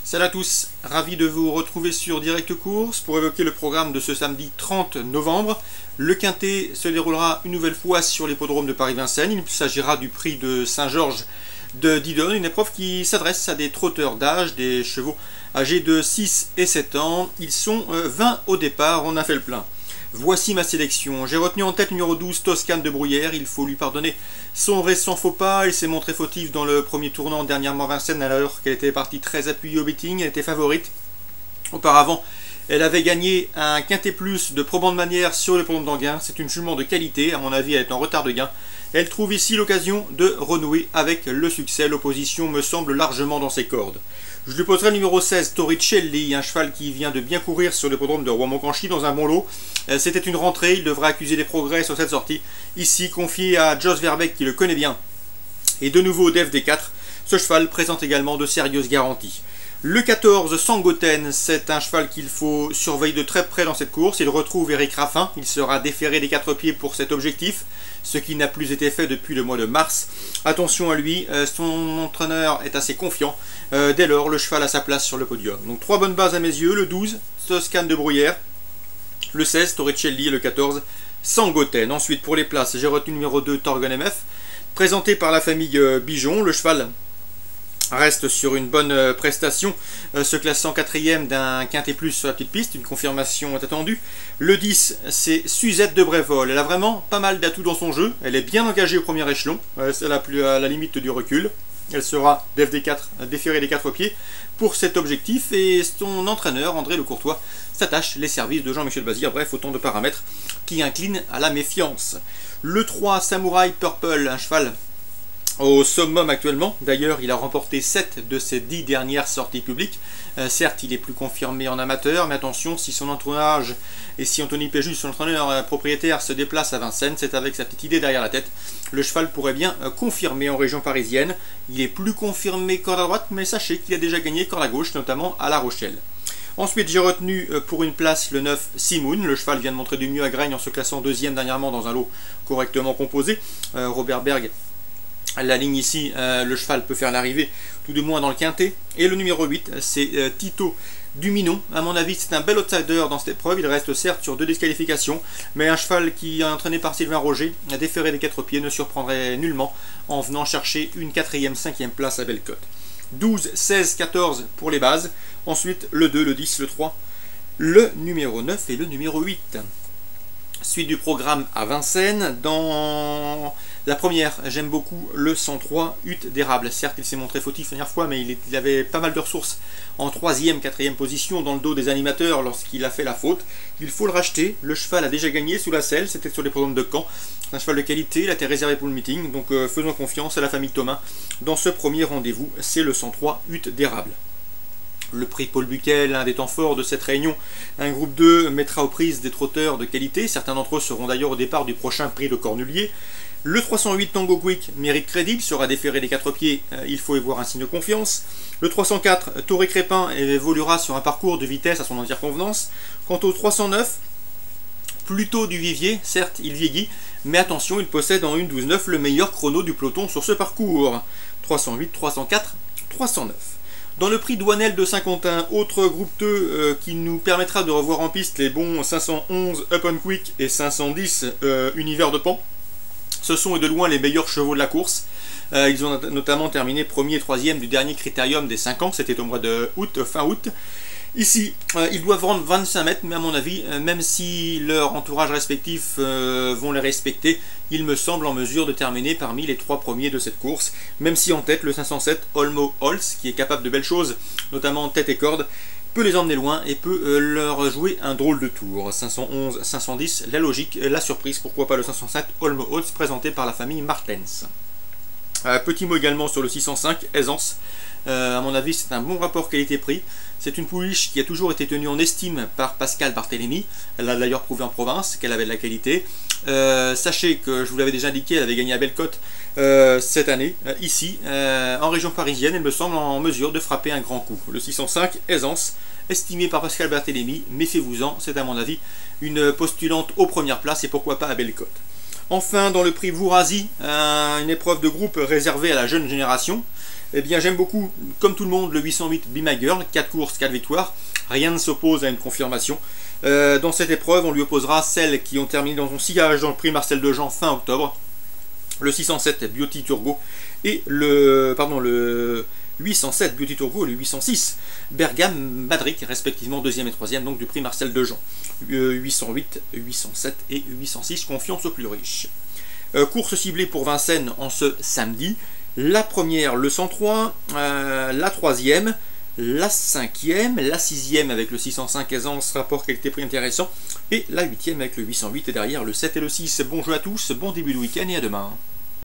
Salut à tous, ravi de vous retrouver sur Direct Course pour évoquer le programme de ce samedi 30 novembre. Le Quintet se déroulera une nouvelle fois sur l'hippodrome de Paris-Vincennes. Il s'agira du prix de Saint-Georges de Didon, une épreuve qui s'adresse à des trotteurs d'âge, des chevaux âgés de 6 et 7 ans. Ils sont 20 au départ, on a fait le plein. Voici ma sélection. J'ai retenu en tête numéro 12, Toscane de Bruyère. Il faut lui pardonner son récent faux pas. Elle s'est montrée fautive dans le premier tournant dernièrement Vincennes alors qu'elle était partie très appuyée au betting. Elle était favorite. Auparavant, elle avait gagné un quintet plus de probante manière sur le pont d'Anguin. C'est une jument de qualité. À mon avis, elle est en retard de gain. Elle trouve ici l'occasion de renouer avec le succès. L'opposition me semble largement dans ses cordes. Je lui poserai le numéro 16, Torricelli, un cheval qui vient de bien courir sur l'hippodrome de Rouen-Montcanchy dans un bon lot. C'était une rentrée, il devrait accuser des progrès sur cette sortie. Ici, confié à Jos Verbeek qui le connaît bien. Et de nouveau au DFD4, ce cheval présente également de sérieuses garanties. Le 14, Sangoten, c'est un cheval qu'il faut surveiller de très près dans cette course. Il retrouve Eric Raffin, il sera déféré des 4 pieds pour cet objectif, ce qui n'a plus été fait depuis le mois de mars. Attention à lui, son entraîneur est assez confiant. Dès lors, le cheval a sa place sur le podium. Donc 3 bonnes bases à mes yeux, le 12, Toscane de Bruyère, le 16, Torricelli et le 14, Sangoten. Ensuite, pour les places, j'ai retenu le numéro 2, Torgon MF, présenté par la famille Bijon. Le cheval reste sur une bonne prestation, se classant 4ème d'un quintet plus sur la petite piste, une confirmation est attendue. Le 10, c'est Suzette de Brévol. Elle a vraiment pas mal d'atouts dans son jeu, elle est bien engagée au premier échelon, elle a plus à la limite du recul. Elle sera d'FD4 déférée des 4 pieds pour cet objectif et son entraîneur, André Le Courtois, s'attache les services de Jean-Michel Bazir. Bref, autant de paramètres qui inclinent à la méfiance. Le 3, Samouraï Purple, un cheval au summum actuellement. D'ailleurs, il a remporté 7 de ses 10 dernières sorties publiques. Certes, il est plus confirmé en amateur, mais attention, si son entourage et si Anthony Péjus, son entraîneur propriétaire, se déplace à Vincennes, c'est avec sa petite idée derrière la tête. Le cheval pourrait bien confirmer en région parisienne. Il est plus confirmé corde à droite, mais sachez qu'il a déjà gagné corde à gauche, notamment à La Rochelle. Ensuite, j'ai retenu pour une place le 9, Simoun. Le cheval vient de montrer du mieux à Gragne en se classant 2e dernièrement dans un lot correctement composé. Robert Berg, la ligne ici, le cheval peut faire l'arrivée, tout du moins dans le quintet. Et le numéro 8, c'est Tito Duminon. À mon avis, c'est un bel outsider dans cette épreuve. Il reste certes sur 2 disqualifications, mais un cheval qui est entraîné par Sylvain Roger, déféré des 4 pieds, ne surprendrait nullement en venant chercher une 4e, 5e place à Bellecote. 12, 16, 14 pour les bases. Ensuite, le 2, le 10, le 3, le numéro 9 et le numéro 8. Suite du programme à Vincennes. Dans la première, j'aime beaucoup le 103, Hutte d'érable. Certes, il s'est montré fautif la dernière fois, mais il avait pas mal de ressources en 3e, 4e position dans le dos des animateurs lorsqu'il a fait la faute. Il faut le racheter. Le cheval a déjà gagné sous la selle, c'était sur les programmes de Caen. C'est un cheval de qualité, il a été réservé pour le meeting, donc faisons confiance à la famille Thomas. Dans ce premier rendez-vous, c'est le 103, Hutte d'érable. Le prix Paul Buquet, l'un des temps forts de cette réunion, un groupe 2 mettra aux prises des trotteurs de qualité. Certains d'entre eux seront d'ailleurs au départ du prochain prix de Cornulier. Le 308 Tango Quick mérite crédible, sera déféré des 4 pieds, il faut y voir un signe de confiance. Le 304 Toré Crépin évoluera sur un parcours de vitesse à son entière convenance. Quant au 309, plutôt du vivier, certes il vieillit, mais attention, il possède en 1.12.9 le meilleur chrono du peloton sur ce parcours. 308, 304, 309. Dans le prix Douanel de Saint-Quentin, autre groupe 2 qui nous permettra de revoir en piste les bons 511 Up and Quick et 510 Univers de Pan. Ce sont de loin les meilleurs chevaux de la course. Ils ont notamment terminé 1er et 3e du dernier critérium des 5 ans, c'était au mois de août, fin août. Ici, ils doivent rendre 25 mètres, mais à mon avis, même si leur entourage respectif vont les respecter, il me semble en mesure de terminer parmi les 3 premiers de cette course, même si en tête, le 507 Olmo Holz, qui est capable de belles choses, notamment en tête et corde, peut les emmener loin et peut leur jouer un drôle de tour. 511, 510, la logique, la surprise, pourquoi pas le 507 Olmo Holz, présenté par la famille Martens. Petit mot également sur le 605, Aisance. À mon avis, c'est un bon rapport qualité-prix. C'est une pouliche qui a toujours été tenue en estime par Pascal Barthélémy. Elle l'a d'ailleurs prouvé en province qu'elle avait de la qualité. Sachez que je vous l'avais déjà indiqué, elle avait gagné à Bellecote cette année. Ici, en région parisienne, elle me semble en mesure de frapper un grand coup. Le 605, Aisance, estimé par Pascal Barthélémy. Méfiez-vous-en, c'est à mon avis une postulante aux premières places et pourquoi pas à Bellecote. Enfin, dans le prix Vourazi, une épreuve de groupe réservée à la jeune génération. Eh bien, j'aime beaucoup, comme tout le monde, le 808 Be My Girl, 4 courses, 4 victoires. Rien ne s'oppose à une confirmation. Dans cette épreuve, on lui opposera celles qui ont terminé dans son sillage dans le prix Marcel Dejean fin octobre. Le 607 Beauty Turgo et le 807 Beauty Turgo et le 806 Bergame Madric, respectivement 2e et 3e, donc du prix Marcel Dejean. 808, 807 et 806, confiance aux plus riches. Course ciblée pour Vincennes en ce samedi. La première, le 103, la 3e, la 5e, la 6e avec le 605 Aisance, rapport qualité-prix intéressant, et la 8e avec le 808 et derrière le 7 et le 6. Bon jeu à tous, bon début de week-end et à demain.